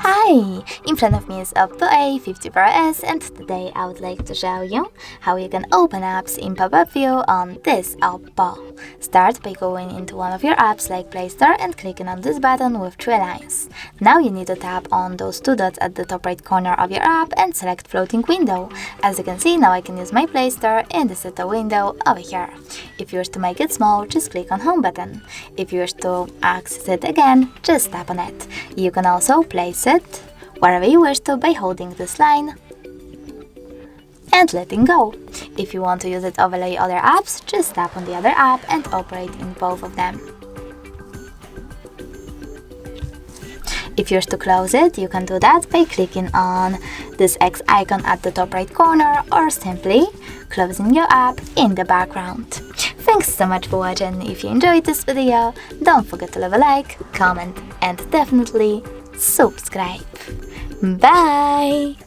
Hi! In front of me is OPPO A54s, and today I would like to show you how you can open apps in pop-up view on this OPPO. Start by going into one of your apps like Play Store and clicking on this button with 3 lines. Now you need to tap on those 2 dots at the top right corner of your app and select floating window. As you can see, now I can use my Play Store in the settle window over here. If you wish to make it small, just click on Home button. If you wish to access it again, just tap on it. You can also place it wherever you wish to by holding this line and letting go. If you want to use it to overlay other apps, just tap on the other app and operate in both of them. If you wish to close it, you can do that by clicking on this X icon at the top right corner or simply closing your app in the background. Thanks so much for watching. If you enjoyed this video, don't forget to leave a like, comment and definitely subscribe. Bye!